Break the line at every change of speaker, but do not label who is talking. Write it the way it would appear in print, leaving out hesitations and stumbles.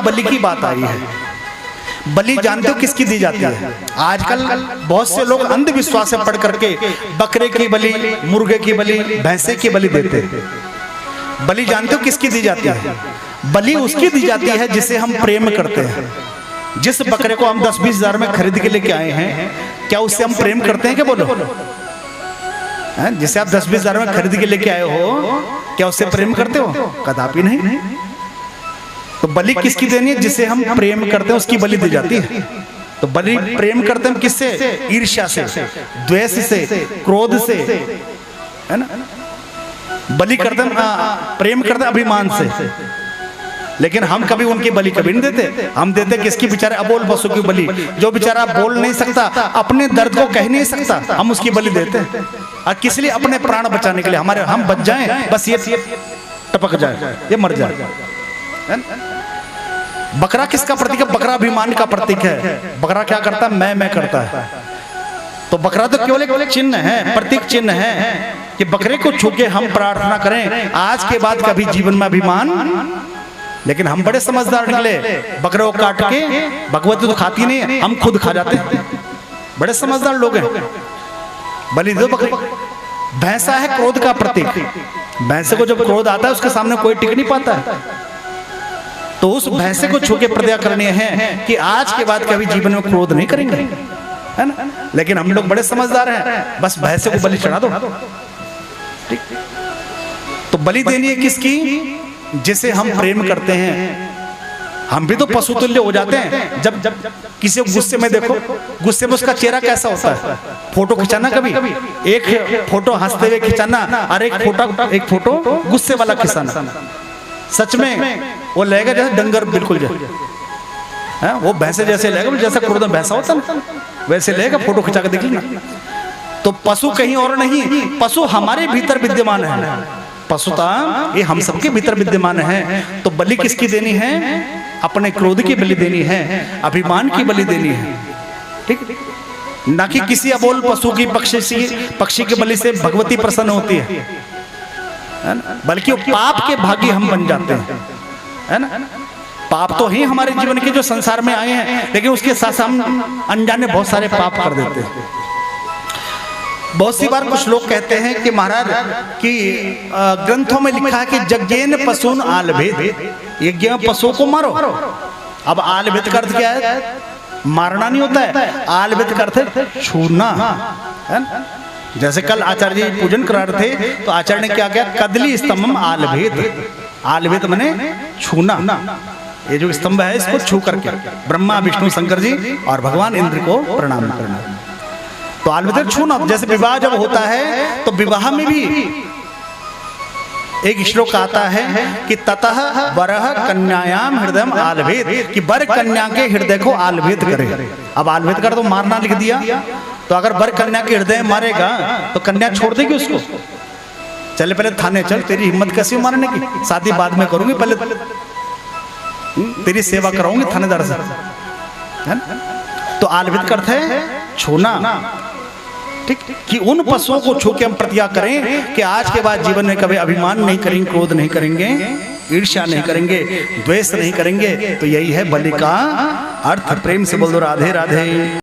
बलि की बात आई है, बलि जानते हो किसकी दी जाती है? आजकल बहुत से लोग अंधविश्वास से पढ़ करके बकरे की बलि, मुर्गे की बलि, भैंसे की बलि देते हैं। बलि जानते हो किसकी दी जाती है? बलि उसकी दी जाती है जिसे हम प्रेम करते हैं। जिस बकरे को हम 10-20 हजार में खरीद के लेके आए हैं, क्या उससे हम प्रेम करते हैं? क्या बोलो, जिसे आप 10-20 हजार में खरीद के लेके आए हो, क्या उससे प्रेम करते हो? कदापि नहीं। तो बलि किसकी देनी है? जिसे हम प्रेम करते हैं उसकी बलि दी जाती है। तो बलि प्रेम करते हैं किससे? ईर्ष्या से, द्वेष से, क्रोध से, है ना। बलि करते हैं, प्रेम करते हैं अभिमान से। लेकिन हम कभी उनकी बलि कभी नहीं देते। हम देते किसकी? बेचारे अबोल पशु की बलि। जो बेचारा बोल नहीं सकता, अपने दर्द को कह नहीं सकता, हम उसकी बलि देते हैं। और किस लिए? अपने प्राण बचाने के लिए, हमारे हम बच जाएं, बस ये टपक जाए, ये मर जाए। बकरा किसका प्रतीक है? बकरा अभिमान का प्रतीक है। बकरा क्या करता है? मैं करता है। तो बकरा तो केवल एक चिन्ह है, प्रतीक चिन्ह है कि बकरे को छू के हम प्रार्थना करें आज के बाद कभी जीवन में अभिमान। लेकिन हम बड़े समझदार निकले, बकरे को काट के, भगवती तो खाती नहीं है, हम खुद खा जाते हैं। बड़े समझदार लोग हैं। बलि दो बकरे। भैंसा है क्रोध का प्रतीक। भैंसे को जब क्रोध आता है उसके सामने कोई टिक नहीं पाता है। तो उस भैंसे को छू के प्रतिज्ञा करनी है कि आज के बाद कभी जीवन में क्रोध नहीं करेंगे, है ना। लेकिन हम लोग बड़े समझदार हैं, बस भैंसे को बलि चढ़ा दो। ठीक। तो बलि देनी है किसकी? जिसे हम प्रेम करते हैं। हम भी तो पशु तुल्य हो जाते हैं। जब किसी को गुस्से में देखो, गुस्से में उसका चेहरा कैसा होता है? फोटो खिंचाना, कभी एक फोटो हंसते हुए खिंचाना और एक फोटो गुस्से वाला खिंचाना। सच में वो लगेगा जैसे डंगर, बिल्कुल जैसे वो भैंसे जैसे लगेगा, जैसा क्रोध में भैंसा होता ना वैसे लगेगा। फोटो खिंचा के देख लेना। तो पशु कहीं और नहीं, पशु हमारे भीतर विद्यमान है। पशुता ये हम सबके भीतर विद्यमान है। तो बलि किसकी देनी है? अपने क्रोध की बलि देनी है, अभिमान की बलि देनी है। ठीक, ना कि किसी अबोल पशु की, पक्षी की बलि से भगवती प्रसन्न होती है, बल्कि पाप के भागी हम बन जाते हैं, है ना। पाप तो ही हमारे जीवन के जो संसार में आए हैं, लेकिन उसके साथ हम अनजाने बहुत सारे पाप कर देते हैं। बहुत सी बार कुछ लोग कहते हैं कि महाराज कि ग्रंथों में लिखा है कि यज्ञेन पशून आलभेद, यज्ञ में पशुओं को मारो। अब आलभेद का अर्थ क्या है? मारना नहीं होता है। आलभेद का अर्थ है छूना, है ना। जैसे कल आचार्य जी पूजन करा रहे थे, तो आचार्य ने क्या किया? कदली स्तंभम आलभेद। आलभेद माने छूना। ये जो स्तंभ है इसको छू करके ब्रह्मा, विष्णु, शंकर जी और भगवान इंद्र को प्रणाम करना। तो आलभेद छूना। जैसे विवाह जब होता है तो विवाह में भी एक श्लोक आता है कि ततः वरः कन्यायाम हृदयम आलभेद, कि वर कन्या के हृदय को आलभेद करे। अब आलभेद कर तो मारना लिख दिया, तो अगर वर कन्या के हृदय मारेगा तो कन्या छोड़ देगी उसको। चले पहले थाने चल, तेरी हिम्मत कैसी मारने की? शादी बाद में करूंगी, पहले तेरी सेवा कराऊंगी थानेदार से, है ना। तो आलभेद का अर्थ है छूना। ठीक, कि उन पशुओं को छू के हम प्रतिज्ञा करें कि आज के बाद जीवन में कभी अभिमान नहीं करेंगे, क्रोध नहीं करेंगे, ईर्ष्या नहीं करेंगे, द्वेष नहीं करेंगे। तो यही है बलि का अर्थ। प्रेम से बोल दो राधे राधे।